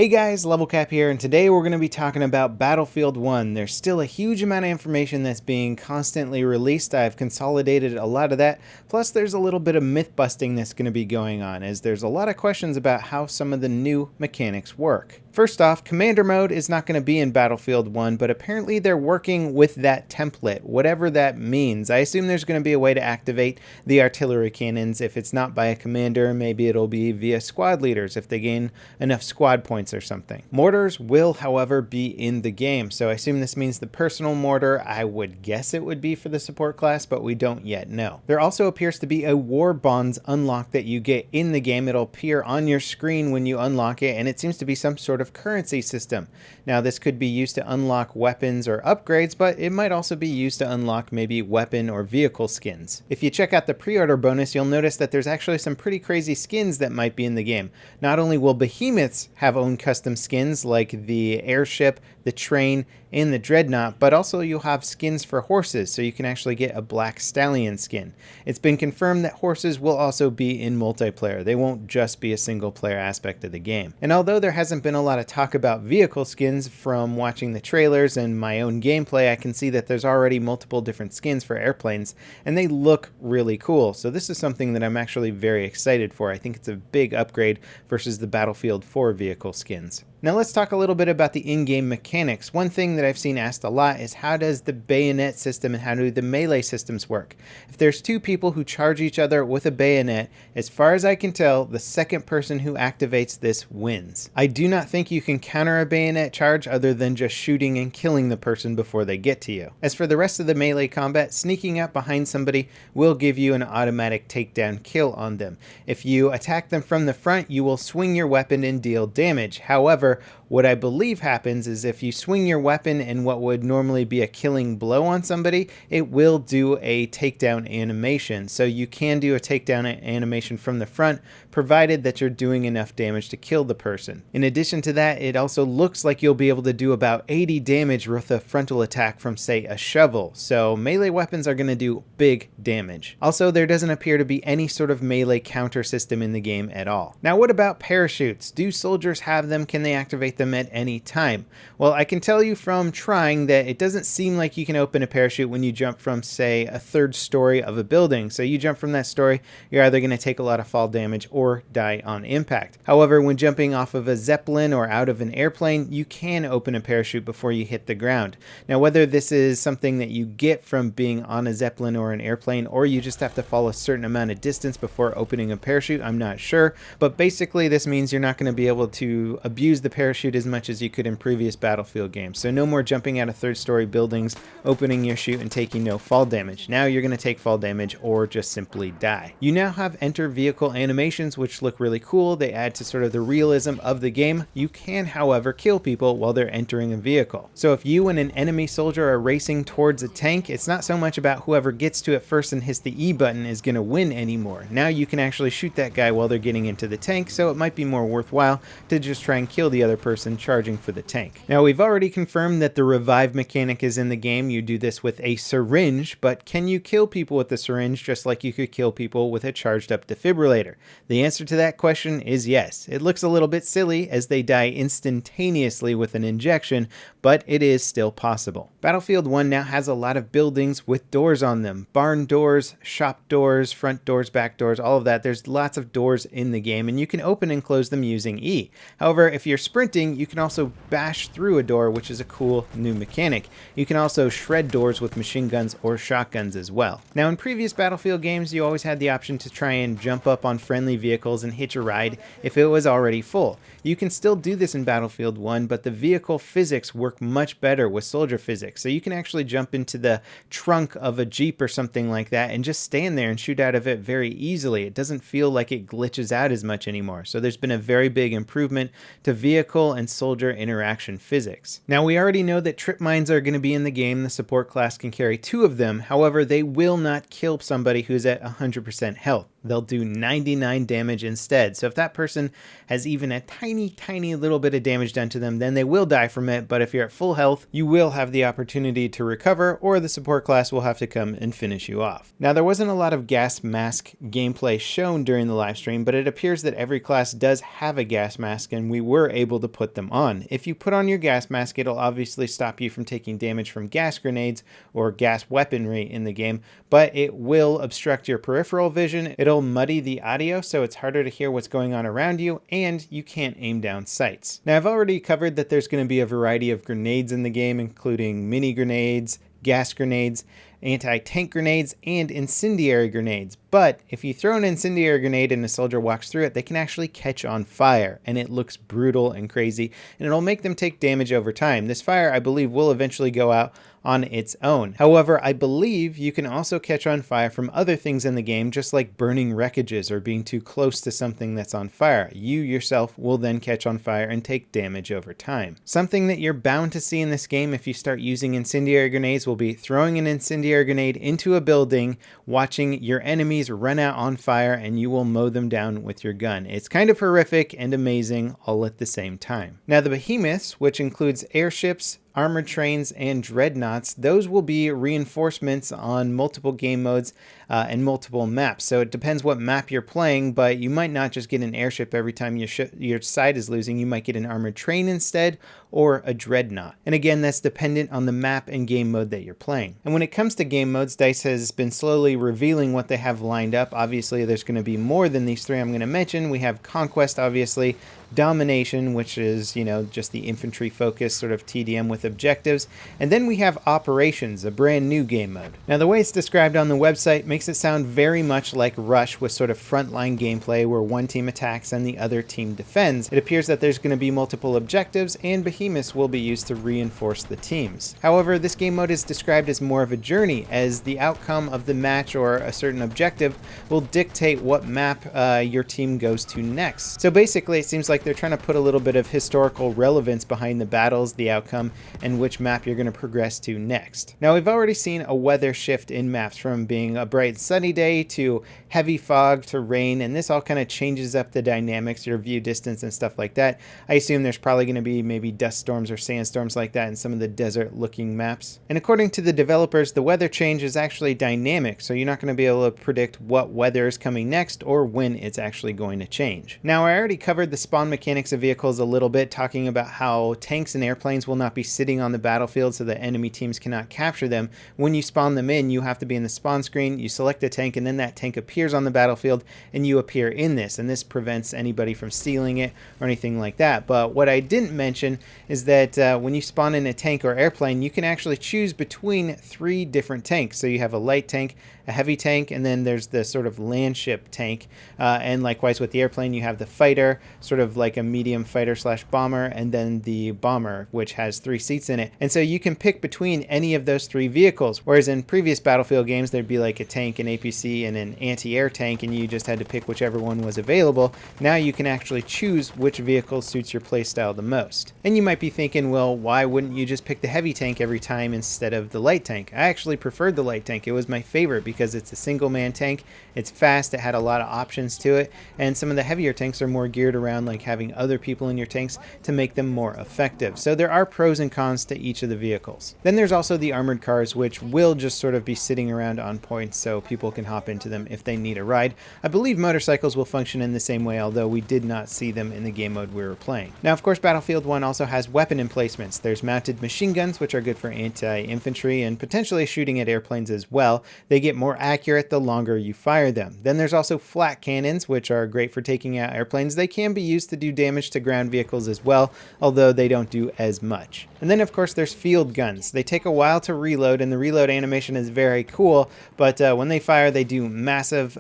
Hey guys, Level Cap here, and today we're going to be talking about Battlefield 1. There's still a huge amount of information that's being constantly released. I've consolidated a lot of that, plus there's a little bit of myth busting that's going to be going on, as there's a lot of questions about how some of the new mechanics work. First off, Commander Mode is not going to be in Battlefield 1, but apparently they're working with that template, whatever that means. I assume there's going to be a way to activate the artillery cannons. If it's not by a commander, maybe it'll be via squad leaders if they gain enough squad points or something. Mortars will, however, be in the game, so I assume this means the personal mortar. I would guess it would be for the support class, but we don't yet know. There also appears to be a War Bonds unlock that you get in the game. It'll appear on your screen when you unlock it, and it seems to be some sort of currency system. Now, this could be used to unlock weapons or upgrades, but it might also be used to unlock maybe weapon or vehicle skins. If you check out the pre-order bonus, you'll notice that there's actually some pretty crazy skins that might be in the game. Not only will Behemoths have own custom skins like the airship, the train, and the dreadnought, but also you'll have skins for horses, so you can actually get a black stallion skin. It's been confirmed that horses will also be in multiplayer. They won't just be a single player aspect of the game. And although there hasn't been a lot of talk about vehicle skins from watching the trailers and my own gameplay, I can see that there's already multiple different skins for airplanes, and they look really cool. So this is something that I'm actually very excited for. I think it's a big upgrade versus the Battlefield 4 vehicle skins. Now let's talk a little bit about the in-game mechanics. One thing that I've seen asked a lot is how does the bayonet system and how do the melee systems work? If there's two people who charge each other with a bayonet, as far as I can tell, the second person who activates this wins. I do not think you can counter a bayonet charge other than just shooting and killing the person before they get to you. As for the rest of the melee combat, sneaking up behind somebody will give you an automatic takedown kill on them. If you attack them from the front, you will swing your weapon and deal damage. However, what I believe happens is if you swing your weapon in what would normally be a killing blow on somebody, it will do a takedown animation. So you can do a takedown animation from the front, provided that you're doing enough damage to kill the person. In addition to that, it also looks like you'll be able to do about 80 damage with a frontal attack from, say, a shovel. So melee weapons are going to do big damage. Also, there doesn't appear to be any sort of melee counter system in the game at all. Now, what about parachutes? Do soldiers have them? Can they activate them at any time? Well, I can tell you from trying that it doesn't seem like you can open a parachute when you jump from, say, a third story of a building. So you jump from that story, you're either going to take a lot of fall damage or die on impact. However, when jumping off of a zeppelin or out of an airplane, you can open a parachute before you hit the ground. Now, whether this is something that you get from being on a zeppelin or an airplane, or you just have to fall a certain amount of distance before opening a parachute, I'm not sure. But basically, this means you're not going to be able to abuse the parachute as much as you could in previous Battlefield games. So no more jumping out of third story buildings, opening your chute and taking no fall damage. Now you're going to take fall damage or just simply die. You now have enter vehicle animations, which look really cool. They add to sort of the realism of the game. You can, however, kill people while they're entering a vehicle. So if you and an enemy soldier are racing towards a tank, it's not so much about whoever gets to it first and hits the E button is going to win anymore. Now you can actually shoot that guy while they're getting into the tank, so it might be more worthwhile to just try and kill the other person charging for the tank. Now, we've already confirmed that the revive mechanic is in the game. You do this with a syringe, but can you kill people with the syringe just like you could kill people with a charged up defibrillator? The answer to that question is yes. It looks a little bit silly as they die instantaneously with an injection, but it is still possible. Battlefield 1 now has a lot of buildings with doors on them. Barn doors, shop doors, front doors, back doors, all of that. There's lots of doors in the game, and you can open and close them using E. However, if you're sprinting, you can also bash through a door, which is a cool new mechanic. You can also shred doors with machine guns or shotguns as well. Now, in previous Battlefield games, you always had the option to try and jump up on friendly vehicles and hitch a ride if it was already full. You can still do this in Battlefield 1, but the vehicle physics work much better with soldier physics. So you can actually jump into the trunk of a Jeep or something like that and just stand there and shoot out of it very easily. It doesn't feel like it glitches out as much anymore. So there's been a very big improvement to vehicle and soldier interaction physics. Now, we already know that trip mines are going to be in the game. The support class can carry 2 of them. However, they will not kill somebody who's at 100% health. they'll do 99 damage instead. So if that person has even a tiny little bit of damage done to them, then they will die from it. But if you're at full health, you will have the opportunity to recover, or the support class will have to come and finish you off. Now, there wasn't a lot of gas mask gameplay shown during the live stream, but it appears that every class does have a gas mask, and we were able to put them on. If you put on your gas mask, it'll obviously stop you from taking damage from gas grenades or gas weaponry in the game, but it will obstruct your peripheral vision. It'll muddy the audio, so it's harder to hear what's going on around you, and you can't aim down sights. Now, I've already covered that there's going to be a variety of grenades in the game, including mini grenades, gas grenades, anti-tank grenades, and incendiary grenades. But if you throw an incendiary grenade and a soldier walks through it, they can actually catch on fire, and it looks brutal and crazy, and it'll make them take damage over time. This fire, I believe, will eventually go out on its own. However, I believe you can also catch on fire from other things in the game, just like burning wreckages or being too close to something that's on fire. You yourself will then catch on fire and take damage over time. Something that you're bound to see in this game if you start using incendiary grenades will be throwing an incendiary grenade into a building, watching your enemies run out on fire, and you will mow them down with your gun. It's kind of horrific and amazing all at the same time. Now, the Behemoths, which includes airships, armored trains, and dreadnoughts, those will be reinforcements on multiple game modes and multiple maps. So it depends what map you're playing, but you might not just get an airship every time your side is losing. You might get an armored train instead, or a dreadnought. And again, that's dependent on the map and game mode that you're playing. And when it comes to game modes, DICE has been slowly revealing what they have lined up. Obviously, there's going to be more than these three I'm going to mention. We have Conquest, obviously, Domination, which is, just the infantry focus sort of TDM with objectives. And then we have Operations, a brand new game mode. Now, the way it's described on the website makes it sound very much like Rush, with sort of frontline gameplay where one team attacks and the other team defends. It appears that there's going to be multiple objectives, and Behemoths will be used to reinforce the teams. However, this game mode is described as more of a journey, as the outcome of the match or a certain objective will dictate what map your team goes to next. So basically, it seems like they're trying to put a little bit of historical relevance behind the battles, the outcome, and which map you're going to progress to next. Now, we've already seen a weather shift in maps from being a bright sunny day to heavy fog to rain, and this all kind of changes up the dynamics, your view distance and stuff like that. I assume there's probably going to be maybe dust storms or sandstorms like that in some of the desert looking maps. And according to the developers, the weather change is actually dynamic, so you're not going to be able to predict what weather is coming next or when it's actually going to change. Now, I already covered the spawn mechanics of vehicles a little bit, talking about how tanks and airplanes will not be sitting on the battlefield so that enemy teams cannot capture them. When you spawn them in, you have to be in the spawn screen, you select a tank, and then that tank appears on the battlefield and you appear in this, and this prevents anybody from stealing it or anything like that. But what I didn't mention is that when you spawn in a tank or airplane, you can actually choose between 3 different tanks. So you have a light tank, a heavy tank, and then there's the sort of landship tank. And likewise with the airplane, you have the fighter, sort of like a medium fighter slash bomber, and then the bomber, which has 3 seats in it. And so you can pick between any of those 3 vehicles, whereas in previous Battlefield games, there'd be like a tank, an APC, and an anti-air tank, and you just had to pick whichever one was available. Now you can actually choose which vehicle suits your playstyle the most. And you might be thinking, well, why wouldn't you just pick the heavy tank every time instead of the light tank? I actually preferred the light tank. It was my favorite because it's a single man tank, it's fast, it had a lot of options to it, and some of the heavier tanks are more geared around like having other people in your tanks to make them more effective. So there are pros and cons to each of the vehicles. Then there's also the armored cars, which will just sort of be sitting around on points so people can hop into them if they need a ride. I believe motorcycles will function in the same way, although we did not see them in the game mode we were playing. Now, of course, Battlefield 1 also has weapon emplacements. There's mounted machine guns, which are good for anti-infantry and potentially shooting at airplanes as well. They get more accurate the longer you fire them. Then there's also flat cannons, which are great for taking out airplanes. They can be used to do damage to ground vehicles as well, although they don't do as much. And then, of course, there's field guns. They take a while to reload, and the reload animation is very cool, but when they fire, they do massive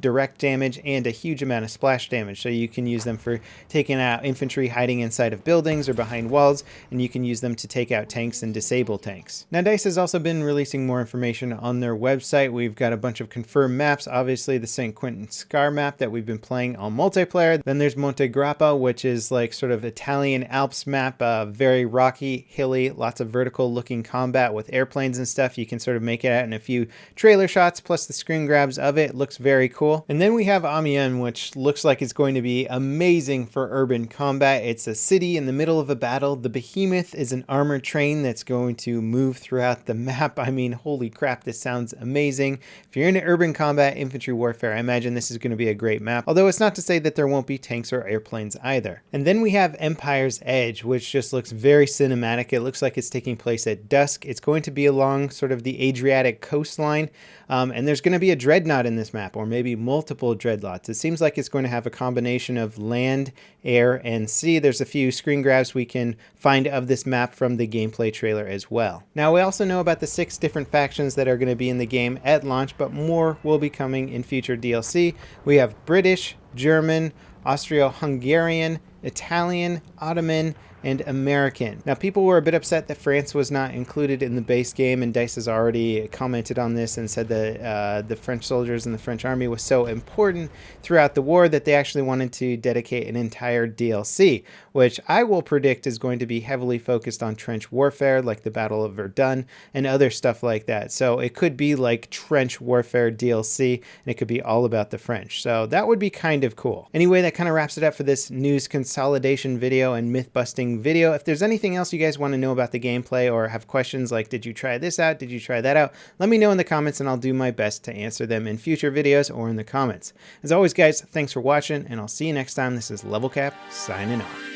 direct damage and a huge amount of splash damage. So you can use them for taking out infantry hiding inside of buildings or behind walls, and you can use them to take out tanks and disable tanks. Now, DICE has also been releasing more information on their website. We've got a bunch of confirmed maps, obviously the St. Quentin Scar map that we've been playing on multiplayer. Then there's Monte Grappa, which is like sort of Italian Alps map, very rocky, hilly, lots of vertical looking combat with airplanes and stuff. You can sort of make it out in a few trailer shots, plus the screen grabs of it. Looks very cool. And then we have Amiens, which looks like it's going to be amazing for urban combat. It's a city in the middle of a battle. The Behemoth is an armored train that's going to move throughout the map. I mean, holy crap, this sounds amazing. If you're into urban combat, infantry warfare, I imagine this is going to be a great map. Although it's not to say that there won't be tanks or airplanes either. And then we have Empire's Edge, which just looks very cinematic. It looks like it's taking place at dusk. It's going to be along sort of the Adriatic coastline. And there's going to be a dreadnought in this map, or maybe multiple dreadnoughts. It seems like it's going to have a combination of land, air, and sea. There's a few screen grabs we can find of this map from the gameplay trailer as well. Now, we also know about the 6 different factions that are going to be in the game at launch, but more will be coming in future DLC. We have British, German, Austro-Hungarian, Italian, Ottoman, and American. Now, people were a bit upset that France was not included in the base game, and DICE has already commented on this and said that the French soldiers and the French army was so important throughout the war that they actually wanted to dedicate an entire DLC, which I will predict is going to be heavily focused on trench warfare, like the Battle of Verdun and other stuff like that. So it could be like trench warfare DLC, and it could be all about the French. So that would be kind of cool. Anyway, that kind of wraps it up for this news consolidation video and myth busting video. If there's anything else you guys want to know about the gameplay or have questions like, did you try this out? Did you try that out? Let me know in the comments and I'll do my best to answer them in future videos or in the comments. As always, guys, thanks for watching, and I'll see you next time. This is Level Cap signing off.